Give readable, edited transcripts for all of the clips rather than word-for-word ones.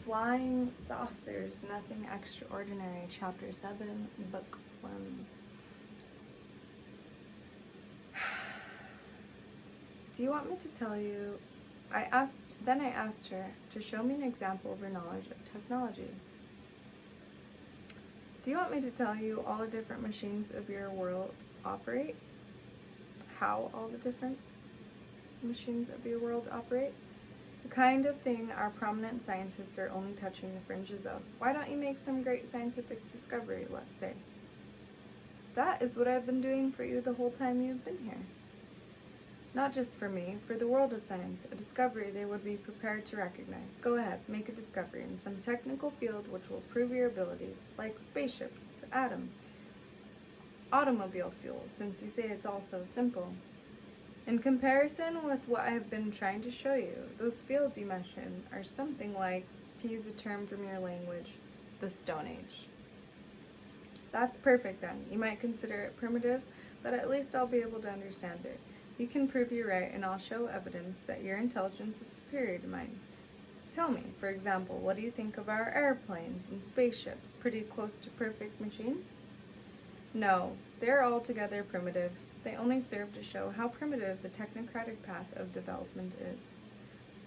Flying Saucers, Nothing Extraordinary, Chapter 7, Book 1. Do you want me to tell you? I asked her to show me an example of her knowledge of technology. Do you want me to tell you all the different machines of your world operate? How all the different machines of your world operate? The kind of thing our prominent scientists are only touching the fringes of. Why don't you make some great scientific discovery, let's say? That is what I've been doing for you the whole time you've been here. Not just for me, for the world of science, a discovery they would be prepared to recognize. Go ahead, make a discovery in some technical field which will prove your abilities, like spaceships, the atom, automobile fuel, since you say it's all so simple. In comparison with what I have been trying to show you, those fields you mentioned are something like, to use a term from your language, the Stone Age. That's perfect then. You might consider it primitive, but at least I'll be able to understand it. You can prove you're right, and I'll show evidence that your intelligence is superior to mine. Tell me, for example, what do you think of our airplanes and spaceships? Pretty close to perfect machines? No, they're altogether primitive. They only serve to show how primitive the technocratic path of development is.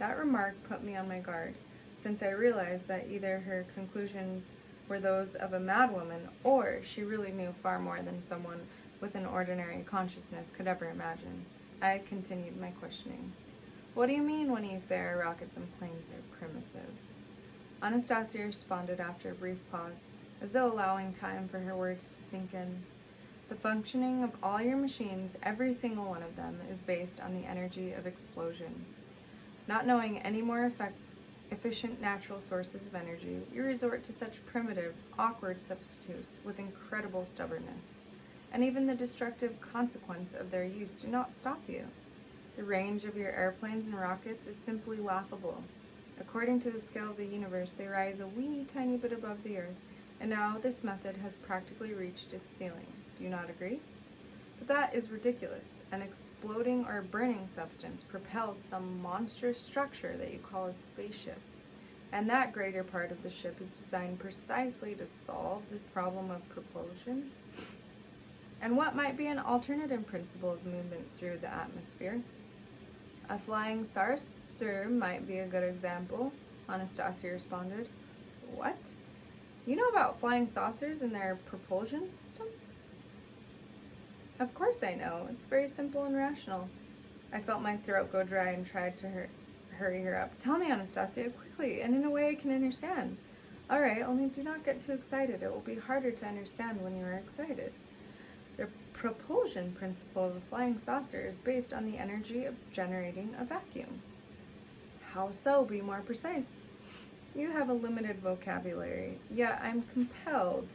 That remark put me on my guard, since I realized that either her conclusions were those of a madwoman, or she really knew far more than someone with an ordinary consciousness could ever imagine. I continued my questioning. What do you mean when you say our rockets and planes are primitive? Anastasia responded after a brief pause, as though allowing time for her words to sink in. The functioning of all your machines, every single one of them, is based on the energy of explosion. Not knowing any more efficient natural sources of energy, you resort to such primitive, awkward substitutes with incredible stubbornness. And even the destructive consequence of their use do not stop you. The range of your airplanes and rockets is simply laughable. According to the scale of the universe, they rise a wee tiny bit above the earth, and now this method has practically reached its ceiling. Do you not agree? But that is ridiculous. An exploding or burning substance propels some monstrous structure that you call a spaceship. And that greater part of the ship is designed precisely to solve this problem of propulsion. And what might be an alternative principle of movement through the atmosphere? A flying saucer might be a good example, Anastasia responded. What? You know about flying saucers and their propulsion systems? Of course I know. It's very simple and rational. I felt my throat go dry and tried to hurry her up. Tell me, Anastasia, quickly, and in a way I can understand. All right, only do not get too excited. It will be harder to understand when you are excited. The propulsion principle of a flying saucer is based on the energy of generating a vacuum. How so? Be more precise. You have a limited vocabulary, yet I'm compelled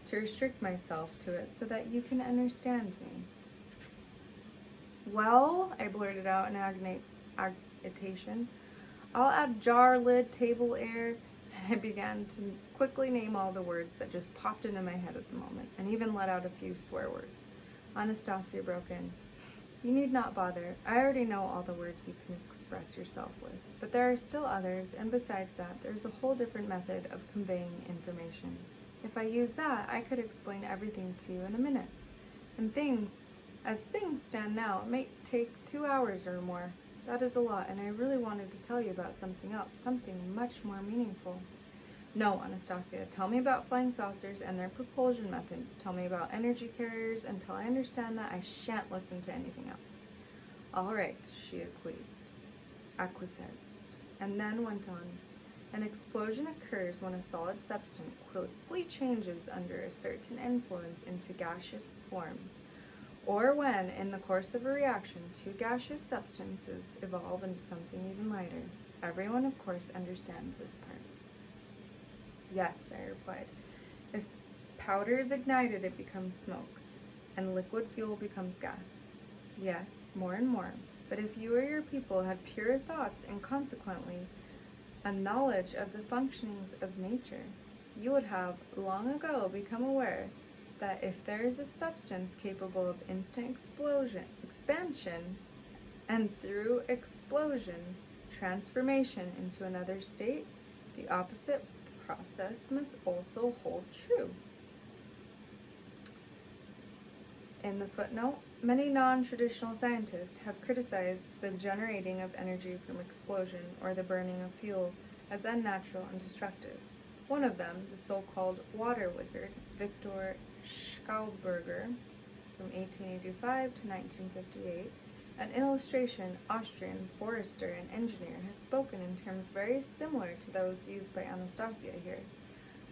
to restrict myself to it so that you can understand me. Well, I blurted out in agitation, I'll add jar, lid, table, air, and I began to quickly name all the words that just popped into my head at the moment, and even let out a few swear words. Anastasia broke in. You need not bother. I already know all the words you can express yourself with, but there are still others, and besides that, there's a whole different method of conveying information. If I use that, I could explain everything to you in a minute. And as things stand now, it may take 2 hours or more. That is a lot, and I really wanted to tell you about something else, something much more meaningful. No, Anastasia, tell me about flying saucers and their propulsion methods. Tell me about energy carriers. Until I understand that, I shan't listen to anything else. All right, she acquiesced, and then went on. An explosion occurs when a solid substance quickly changes under a certain influence into gaseous forms, or when, in the course of a reaction, two gaseous substances evolve into something even lighter. Everyone, of course, understands this part. Yes, I replied. If powder is ignited, it becomes smoke, and liquid fuel becomes gas. Yes, more and more. But if you or your people had pure thoughts and consequently a knowledge of the functionings of nature, you would have long ago become aware that if there is a substance capable of instant expansion, and through explosion, transformation into another state, The opposite process must also hold true. In the footnote, many non-traditional scientists have criticized the generating of energy from explosion or the burning of fuel as unnatural and destructive. One of them, the so-called water wizard, Victor Schauberger, from 1885 to 1958, an illustration Austrian forester and engineer, has spoken in terms very similar to those used by Anastasia here,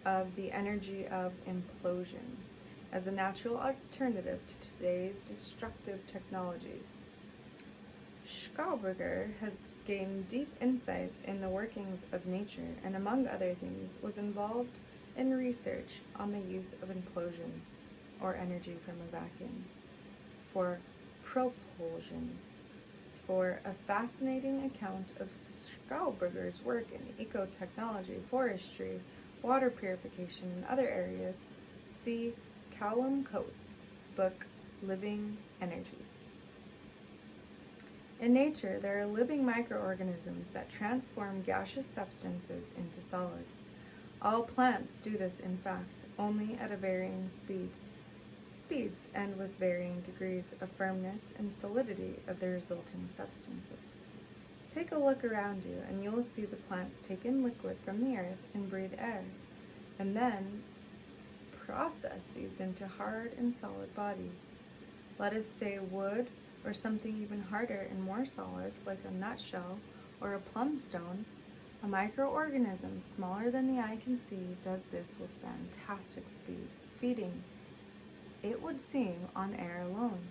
of the energy of implosion as a natural alternative to today's destructive technologies. Schauberger has gained deep insights in the workings of nature and, among other things, was involved in research on the use of implosion, or energy from a vacuum, for propulsion. For a fascinating account of Schauberger's work in ecotechnology, forestry, water purification, and other areas, see Callum Coates' book, Living Energies. In nature, there are living microorganisms that transform gaseous substances into solids. All plants do this, in fact, only at a varying speeds and with varying degrees of firmness and solidity of the resulting substances. Take a look around you and you will see the plants take in liquid from the earth and breathe air, and then process these into hard and solid body. Let us say wood, or something even harder and more solid, like a nutshell or a plum stone. A microorganism smaller than the eye can see does this with fantastic speed, feeding, it would seem, on air alone.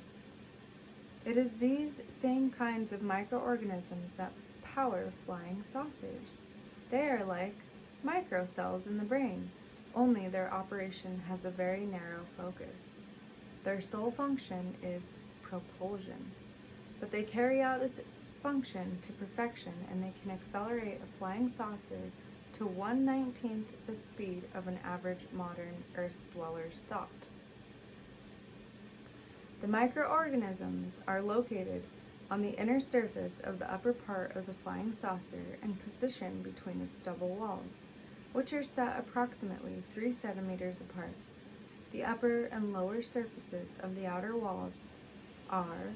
It is these same kinds of microorganisms that power flying saucers. They are like microcells in the brain, only their operation has a very narrow focus. Their sole function is propulsion, but they carry out this function to perfection, and they can accelerate a flying saucer to 1/19 the speed of an average modern Earth dweller's thought. The microorganisms are located on the inner surface of the upper part of the flying saucer and positioned between its double walls, which are set approximately 3 centimeters apart. The upper and lower surfaces of the outer walls are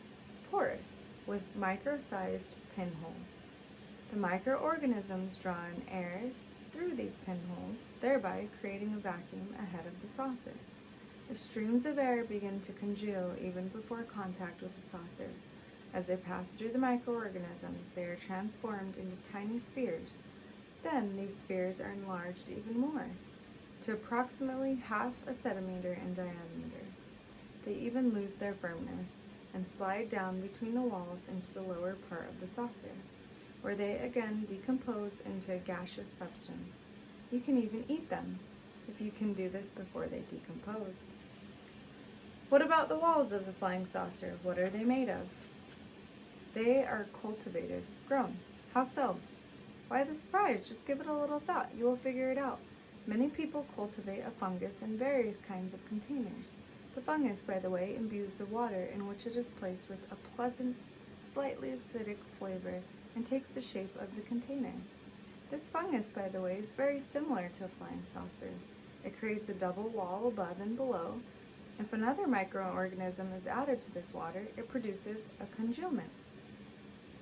porous, with micro-sized pinholes. The microorganisms draw in air through these pinholes, thereby creating a vacuum ahead of the saucer. The streams of air begin to congeal even before contact with the saucer. As they pass through the microorganisms, they are transformed into tiny spheres. Then these spheres are enlarged even more, to approximately half a centimeter in diameter. They even lose their firmness and slide down between the walls into the lower part of the saucer, where they again decompose into a gaseous substance. You can even eat them, if you can do this before they decompose. What about the walls of the flying saucer? What are they made of? They are cultivated, grown. How so? Why the surprise? Just give it a little thought. You will figure it out. Many people cultivate a fungus in various kinds of containers. The fungus, by the way, imbues the water in which it is placed with a pleasant, slightly acidic flavor and takes the shape of the container. This fungus, by the way, is very similar to a flying saucer. It creates a double wall above and below. If another microorganism is added to this water, it produces a congealment.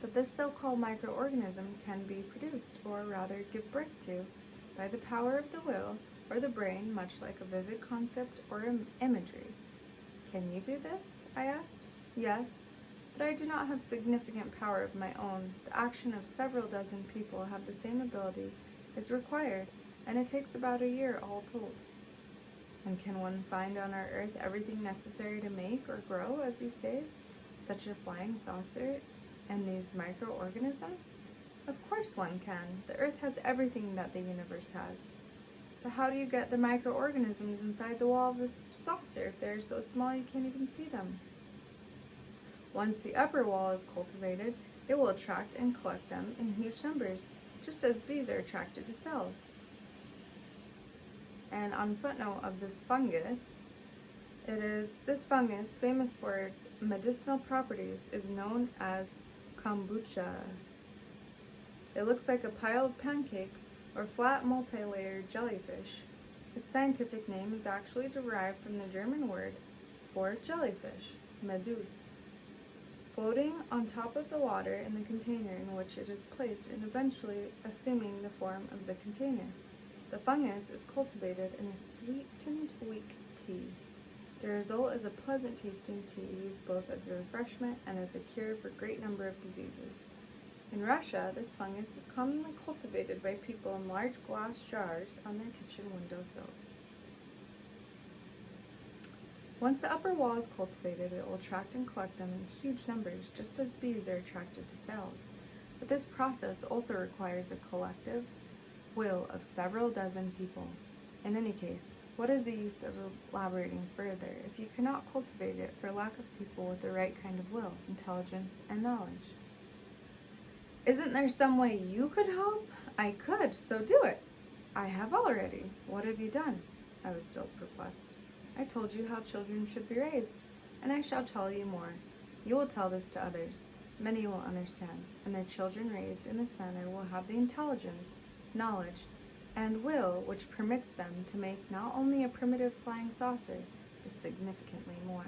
But this so-called microorganism can be produced, or rather give birth to, by the power of the will or the brain, much like a vivid concept or imagery. Can you do this? I asked. Yes, but I do not have significant power of my own. The action of several dozen people have the same ability is required, and it takes about a year all told. And can one find on our earth everything necessary to make or grow, as you say, such a flying saucer and these microorganisms? Of course one can. The earth has everything that the universe has. But how do you get the microorganisms inside the wall of this saucer if they're so small you can't even see them? Once the upper wall is cultivated, it will attract and collect them in huge numbers, just as bees are attracted to cells. And on footnote of this fungus, this fungus, famous for its medicinal properties, is known as kombucha. It looks like a pile of pancakes, or flat multi-layered jellyfish. Its scientific name is actually derived from the German word for jellyfish, Medusa, floating on top of the water in the container in which it is placed and eventually assuming the form of the container. The fungus is cultivated in a sweetened weak tea. The result is a pleasant tasting tea used both as a refreshment and as a cure for a great number of diseases. In Russia, this fungus is commonly cultivated by people in large glass jars on their kitchen windowsills. Once the upper wall is cultivated, it will attract and collect them in huge numbers, just as bees are attracted to cells. But this process also requires a collective will of several dozen people. In any case, what is the use of elaborating further if you cannot cultivate it for lack of people with the right kind of will, intelligence, and knowledge? Isn't there some way you could help? I could, so do it. I have already. What have you done? I was still perplexed. I told you how children should be raised, and I shall tell you more. You will tell this to others. Many will understand, and their children raised in this manner will have the intelligence, knowledge, and will which permits them to make not only a primitive flying saucer, but significantly more.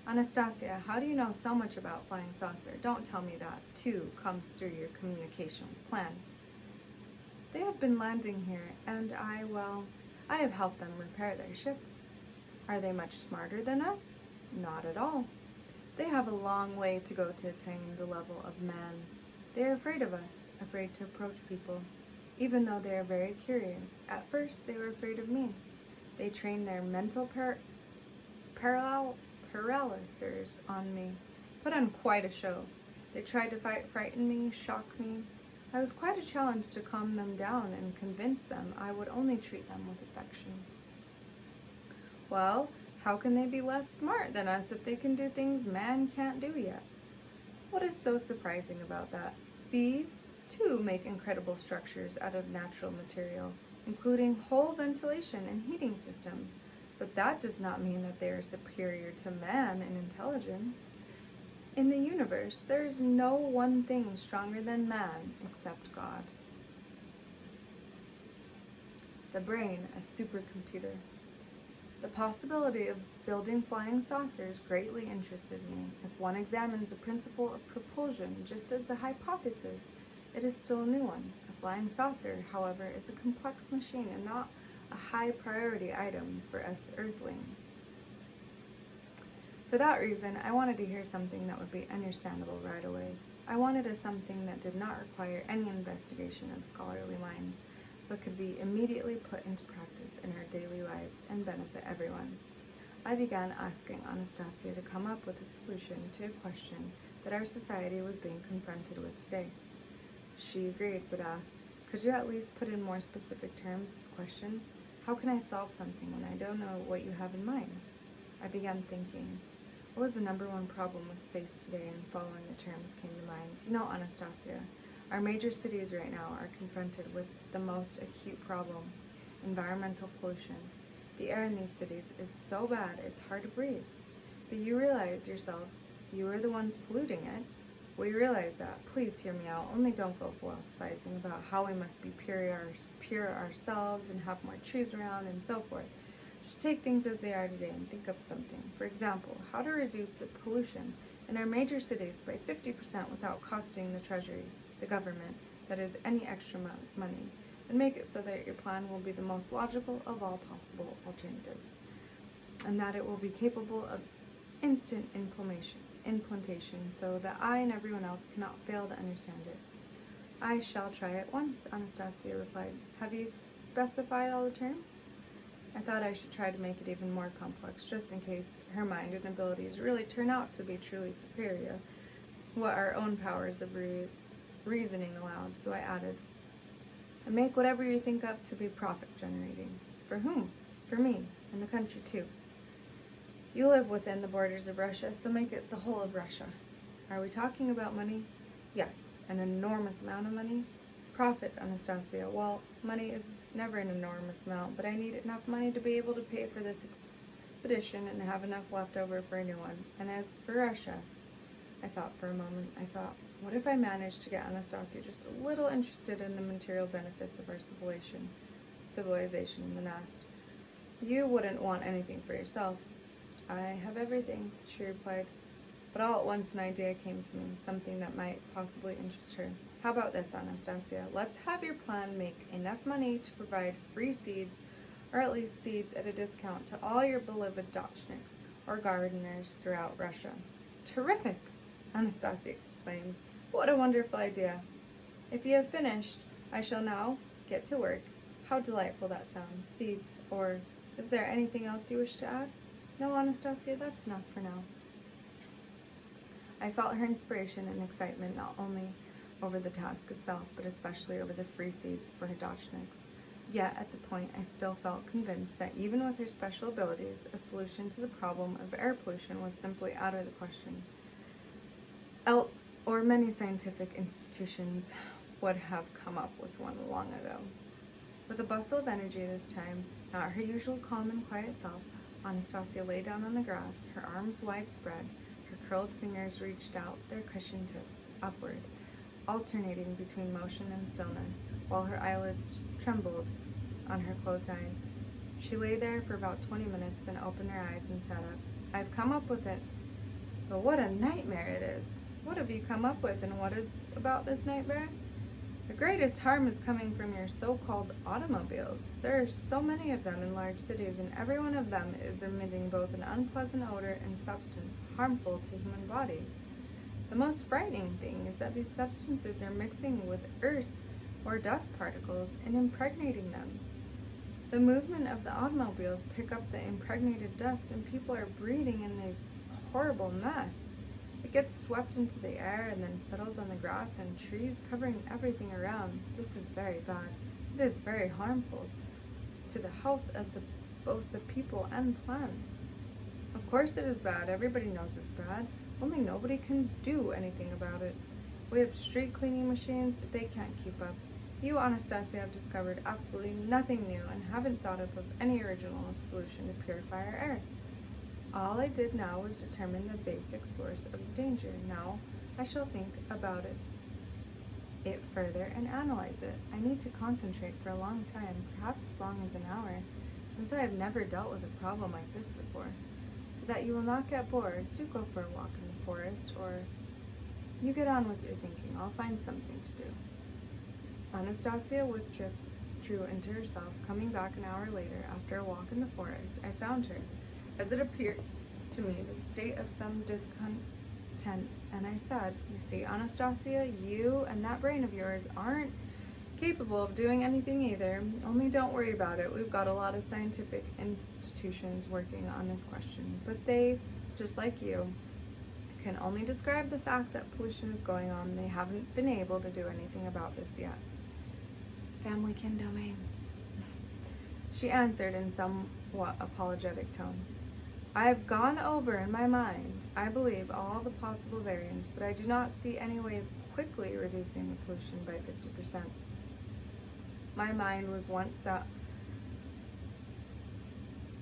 Anastasia, how do you know so much about flying saucer? Don't tell me that, too, comes through your communication plans. They have been landing here, and I have helped them repair their ship. Are they much smarter than us? Not at all. They have a long way to go to attain the level of man. They are afraid of us, afraid to approach people, even though they are very curious. At first, they were afraid of me. They trained their mental paralyzers on me, put on quite a show. They tried to frighten me, shock me. I was quite a challenge to calm them down and convince them I would only treat them with affection. Well, how can they be less smart than us if they can do things man can't do yet? What is so surprising about that? Bees, too, make incredible structures out of natural material, including whole ventilation and heating systems. But that does not mean that they are superior to man in intelligence. In the universe, there is no one thing stronger than man except God. The brain, a supercomputer. The possibility of building flying saucers greatly interested me. If one examines the principle of propulsion just as a hypothesis, it is still a new one. A flying saucer, however, is a complex machine and not a high priority item for us Earthlings. For that reason, I wanted to hear something that would be understandable right away. I wanted something that did not require any investigation of scholarly minds, but could be immediately put into practice in our daily lives and benefit everyone. I began asking Anastasia to come up with a solution to a question that our society was being confronted with today. She agreed, but asked, could you at least put in more specific terms this question? How can I solve something when I don't know what you have in mind? I began thinking. What was the number one problem we faced today, and following the terms came to mind. You know, Anastasia, our major cities right now are confronted with the most acute problem, environmental pollution. The air in these cities is so bad it's hard to breathe. But you realize yourselves, you are the ones polluting it. We realize that. Please hear me out. Only don't go philosophizing about how we must be pure ourselves and have more trees around and so forth. Just take things as they are today and think of something. For example, how to reduce the pollution in our major cities by 50% without costing the Treasury, the government, that is, any extra money, and make it so that your plan will be the most logical of all possible alternatives, and that it will be capable of instant implementation so that I and everyone else cannot fail to understand it. I shall try at once, Anastasia replied. Have you specified all the terms? I thought I should try to make it even more complex, just in case her mind and abilities really turn out to be truly superior, what our own powers of reasoning allowed, so I added, and make whatever you think of to be profit-generating. For whom? For me, and the country too. You live within the borders of Russia, so make it the whole of Russia. Are we talking about money? Yes, an enormous amount of money. Profit, Anastasia. Well, money is never an enormous amount, but I need enough money to be able to pay for this expedition and have enough left over for a new one. And as for Russia, I thought for a moment, What if I managed to get Anastasia just a little interested in the material benefits of our civilization in the nest? You wouldn't want anything for yourself. I have everything, she replied. But all at once an idea came to me, something that might possibly interest her. How about this, Anastasia? Let's have your plan make enough money to provide free seeds, or at least seeds at a discount, to all your beloved dachniks, or gardeners throughout Russia. Terrific! Anastasia exclaimed. What a wonderful idea. If you have finished, I shall now get to work. How delightful that sounds. Seeds, or is there anything else you wish to add? No, Anastasia, that's enough for now. I felt her inspiration and excitement not only over the task itself, but especially over the free seeds for her dachniks. Yet, at the point, I still felt convinced that even with her special abilities, a solution to the problem of air pollution was simply out of the question. Else, or many scientific institutions would have come up with one long ago. With a bustle of energy this time, not her usual calm and quiet self, Anastasia lay down on the grass, her arms wide spread, her curled fingers reached out, their cushion tips upward, alternating between motion and stillness, while her eyelids trembled on her closed eyes. She lay there for about 20 minutes, then opened her eyes and sat up. I've come up with it. But what a nightmare it is. What have you come up with, and what is about this nightmare? The greatest harm is coming from your so-called automobiles. There are so many of them in large cities, and every one of them is emitting both an unpleasant odor and substance harmful to human bodies. The most frightening thing is that these substances are mixing with earth or dust particles and impregnating them. The movement of the automobiles pick up the impregnated dust, and people are breathing in this horrible mess. It gets swept into the air and then settles on the grass and trees, covering everything around. This is very bad. It is very harmful to the health of both the people and plants. Of course it is bad. Everybody knows it's bad. Only nobody can do anything about it. We have street cleaning machines, but they can't keep up. You, Anastasia, have discovered absolutely nothing new and haven't thought up of any original solution to purify our air. All I did now was determine the basic source of the danger. Now I shall think about it further and analyze it. I need to concentrate for a long time, perhaps as long as an hour, since I have never dealt with a problem like this before. So that you will not get bored, do go for a walk in the forest, or you get on with your thinking. I'll find something to do. Anastasia withdrew into herself. Coming back an hour later, after a walk in the forest, I found her, as it appeared to me, the state of some discontent, and I said, you see, Anastasia, you and that brain of yours aren't capable of doing anything either. Only don't worry about it. We've got a lot of scientific institutions working on this question, but they, just like you, can only describe the fact that pollution is going on. They haven't been able to do anything about this yet. Family kin domains, she answered in somewhat apologetic tone. I have gone over in my mind, I believe, all the possible variants, but I do not see any way of quickly reducing the pollution by 50%. My mind was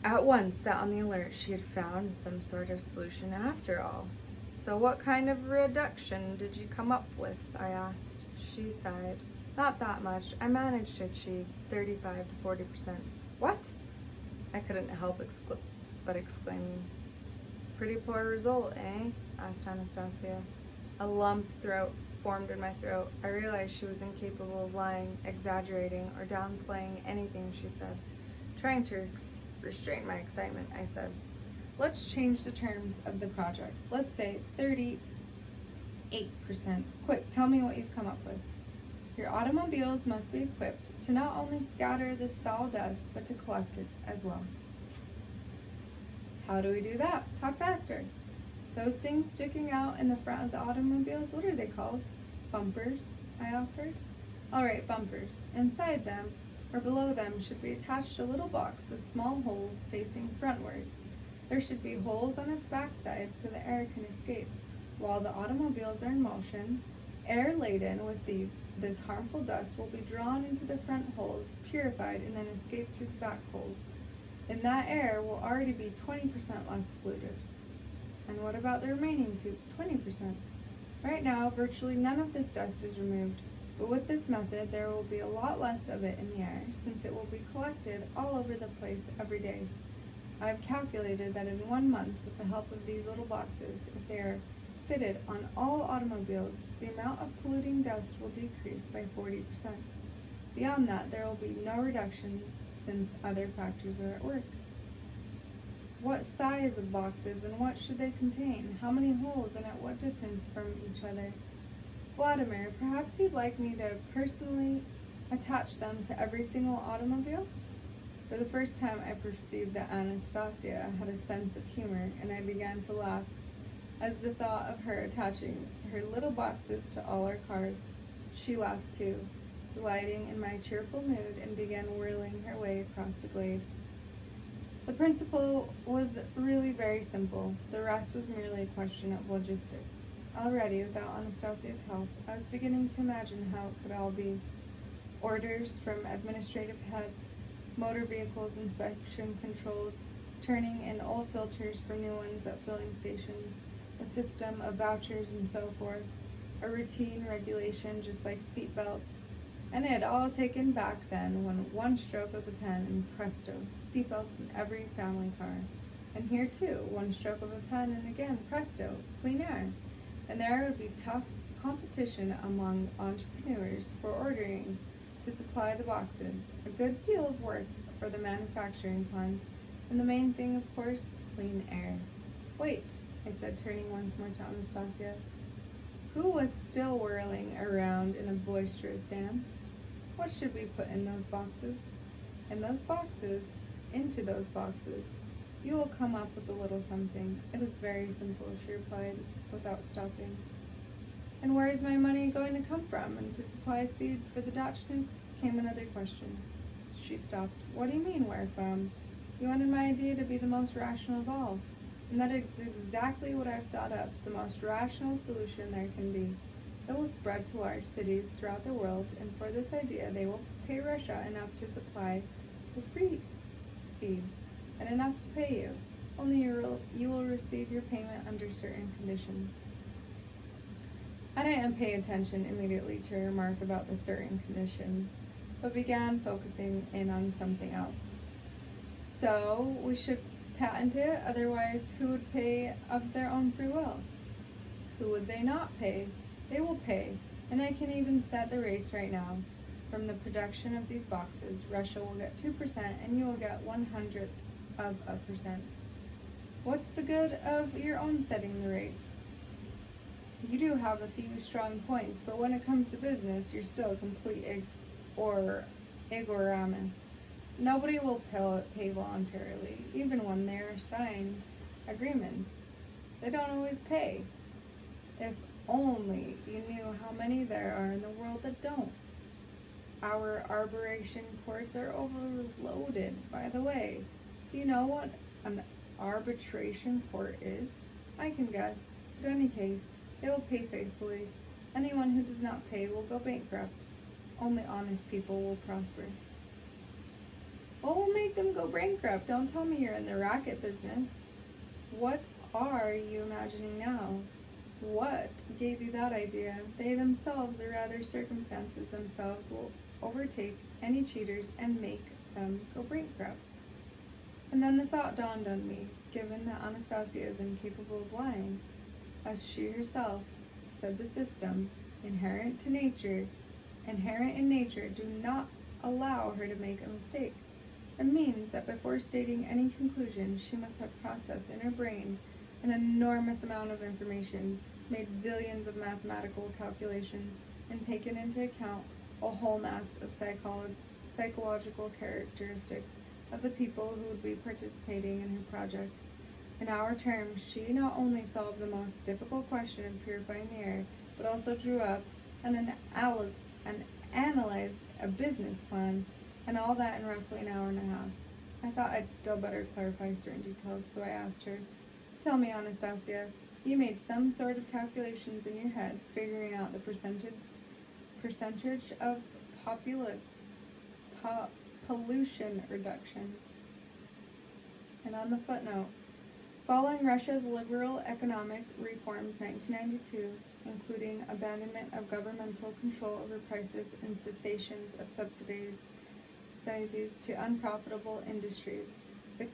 at once set on the alert. She had found some sort of solution after all. So what kind of reduction did you come up with? I asked. She sighed. Not that much. I managed to achieve 35 to 40%. What? I couldn't help but exclaiming. Pretty poor result, eh? Asked Anastasia. A lump formed in my throat. I realized she was incapable of lying, exaggerating, or downplaying anything she said. Trying to restrain my excitement, I said, let's change the terms of the project. Let's say 38%. Quick, tell me what you've come up with. Your automobiles must be equipped to not only scatter this foul dust, but to collect it as well. How do we do that? Talk faster. Those things sticking out in the front of the automobiles, what are they called? Bumpers, I offered. All right, bumpers. Inside them, or below them, should be attached a little box with small holes facing frontwards. There should be holes on its backside so the air can escape. While the automobiles are in motion, air laden with this harmful dust will be drawn into the front holes, purified, and then escape through the back holes. And that air will already be 20% less polluted. And what about the remaining 20%? Right now, virtually none of this dust is removed, but with this method, there will be a lot less of it in the air since it will be collected all over the place every day. I have calculated that in 1 month, with the help of these little boxes, if they are fitted on all automobiles, the amount of polluting dust will decrease by 40%. Beyond that, there will be no reduction since other factors are at work. What size of boxes and what should they contain? How many holes and at what distance from each other? Vladimir, perhaps you'd like me to personally attach them to every single automobile? For the first time, I perceived that Anastasia had a sense of humor, and I began to laugh as the thought of her attaching her little boxes to all our cars. She laughed too, delighting in my cheerful mood, and began whirling her way across the glade. The principle was really very simple. The rest was merely a question of logistics. Already, without Anastasia's help, I was beginning to imagine how it could all be. Orders from administrative heads, motor vehicles inspection controls, turning in old filters for new ones at filling stations, a system of vouchers and so forth, a routine regulation just like seat belts, and it had all taken back then when one stroke of the pen and presto, seatbelts in every family car. And here too, one stroke of a pen and again, presto, clean air. And there would be tough competition among entrepreneurs for ordering to supply the boxes, a good deal of work for the manufacturing plants, and the main thing, of course, clean air. Wait, I said, turning once more to Anastasia, who was still whirling around in a boisterous dance. What should we put in those boxes? In those boxes, into those boxes, you will come up with a little something. It is very simple, she replied, without stopping. And where is my money going to come from? And to supply seeds for the Dachniks? Came another question. She stopped. What do you mean, where from? You wanted my idea to be the most rational of all. And that is exactly what I've thought up, the most rational solution there can be. It will spread to large cities throughout the world, and for this idea they will pay Russia enough to supply the free seeds, and enough to pay you. Only you will receive your payment under certain conditions. I didn't pay attention immediately to her remark about the certain conditions, but began focusing in on something else. So, we should patent it, otherwise who would pay of their own free will? Who would they not pay? They will pay, and I can even set the rates right now. From the production of these boxes, Russia will get 2% and you will get 1/100th of a percent. What's the good of your own setting the rates? You do have a few strong points, but when it comes to business, you're still a complete ignoramus. Nobody will pay voluntarily, even when they're signed agreements. They don't always pay. If only you knew how many there are in the world that don't. Our arbitration courts are overloaded. By the way, do you know what an arbitration court is? I can guess. In any case, they will pay faithfully. Anyone who does not pay will go bankrupt. Only honest people will prosper. What will make them go bankrupt? Don't tell me you're in the racket business. What are you imagining now? What gave you that idea? They themselves, or rather circumstances themselves, will overtake any cheaters and make them go bankrupt. And then the thought dawned on me, given that Anastasia is incapable of lying, as she herself said, the system, inherent in nature, do not allow her to make a mistake. It means that before stating any conclusion, she must have processed in her brain an enormous amount of information, made zillions of mathematical calculations, and taken into account a whole mass of psychological characteristics of the people who would be participating in her project. In our terms, she not only solved the most difficult question of purifying the air, but also drew up and analyzed a business plan, and all that in roughly an hour and a half. I thought I'd still better clarify certain details, so I asked her, "Tell me, Anastasia, you made some sort of calculations in your head, figuring out the percentage of pollution reduction." And on the footnote, Following Russia's liberal economic reforms 1992, including abandonment of governmental control over prices and cessations of subsidies to unprofitable industries, the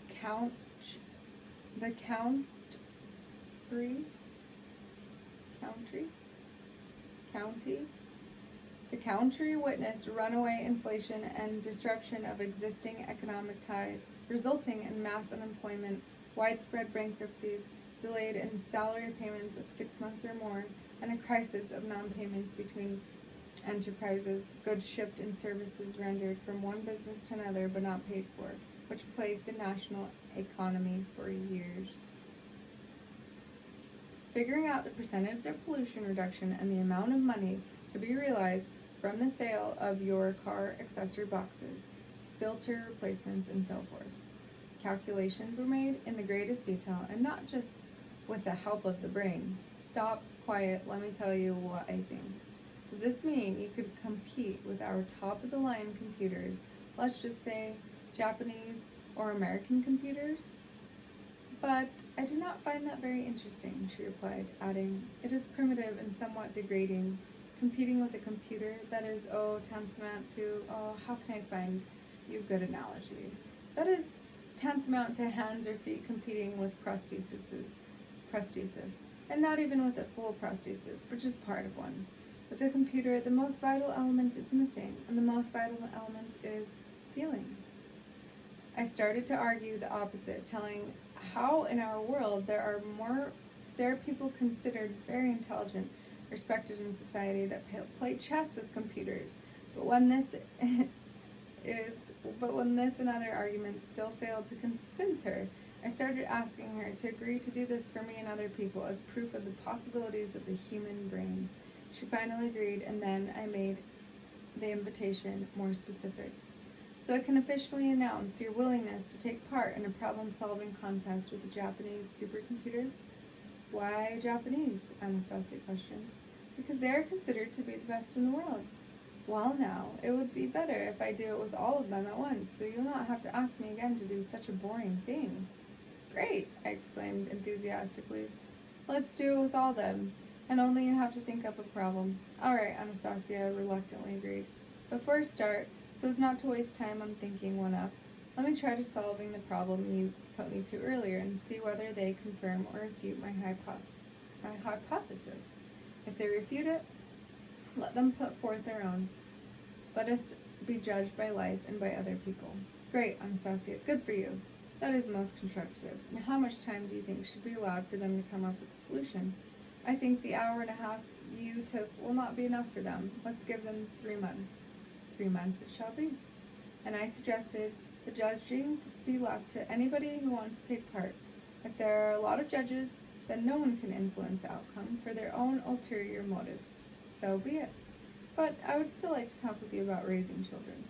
country witnessed runaway inflation and disruption of existing economic ties, resulting in mass unemployment, widespread bankruptcies, delayed in salary payments of 6 months or more, and a crisis of non-payments between enterprises, goods shipped and services rendered from one business to another but not paid for, which plagued the national economy for years. Figuring out the percentage of pollution reduction and the amount of money to be realized from the sale of your car accessory boxes, filter replacements, and so forth. Calculations were made in the greatest detail, and not just with the help of the brain. Stop, quiet, let me tell you what I think. Does this mean you could compete with our top-of-the-line computers, let's just say Japanese or American computers? But I do not find that very interesting, she replied, adding, it is primitive and somewhat degrading, competing with a computer that is, tantamount to, how can I find you a good analogy? That is tantamount to hands or feet competing with prosthesis, and not even with a full prosthesis, but just part of one. With a computer, the most vital element is missing, and the most vital element is feelings. I started to argue the opposite, telling how in our world there are people considered very intelligent, respected in society that play chess with computers, but when this and other arguments still failed to convince her, I started asking her to agree to do this for me and other people as proof of the possibilities of the human brain. She finally agreed, and then I made the invitation more specific. So I can officially announce your willingness to take part in a problem-solving contest with a Japanese supercomputer? Why Japanese? Anastasia questioned. Because they are considered to be the best in the world. Well now, it would be better if I do it with all of them at once, so you'll not have to ask me again to do such a boring thing. Great, I exclaimed enthusiastically. Let's do it with all of them, and only you have to think up a problem. All right, Anastasia reluctantly agreed. But for a start, so as not to waste time on thinking one up, let me try to solving the problem you put me to earlier and see whether they confirm or refute my hypothesis. If they refute it, let them put forth their own. Let us be judged by life and by other people. Great, Anastasia, good for you. That is most constructive. Now, how much time do you think should be allowed for them to come up with a solution? I think the hour and a half you took will not be enough for them. Let's give them 3 months. 3 months it shall be. And I suggested the judging to be left to anybody who wants to take part. If there are a lot of judges, then no one can influence the outcome for their own ulterior motives. So be it. But I would still like to talk with you about raising children.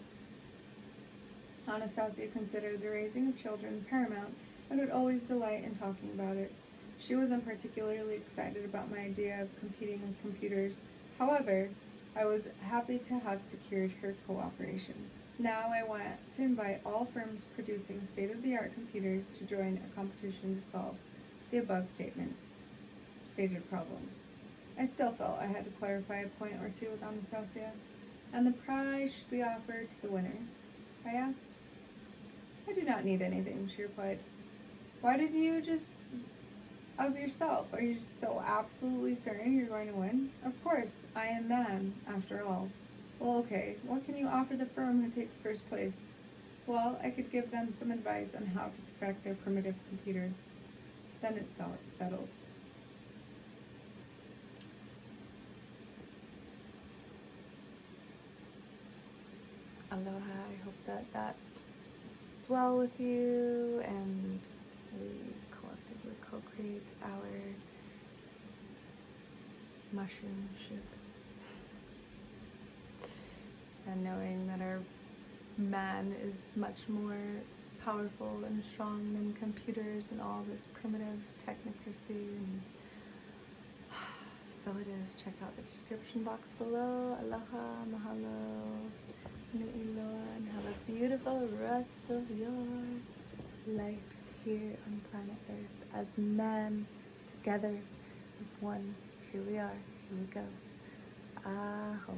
Anastasia considered the raising of children paramount and would always delight in talking about it. She wasn't particularly excited about my idea of competing with computers. However, I was happy to have secured her cooperation. Now I want to invite all firms producing state-of-the-art computers to join a competition to solve the above stated problem. I still felt I had to clarify a point or two with Anastasia. And the prize should be offered to the winner, I asked. I do not need anything, she replied. Why did you just of yourself? Are you so absolutely certain you're going to win? Of course, I am man, after all. Well, okay, what can you offer the firm who takes first place? Well, I could give them some advice on how to perfect their primitive computer. Then it's settled. Aloha, I hope that sits well with you and we collectively co-create our mushroom ships. And knowing that our man is much more powerful and strong than computers and all this primitive technocracy. And so it is. Check out the description box below. Aloha, mahalo, nu'iloa, and have a beautiful rest of your life. here on planet Earth as man, together as one. Here we are, here we go. Aho.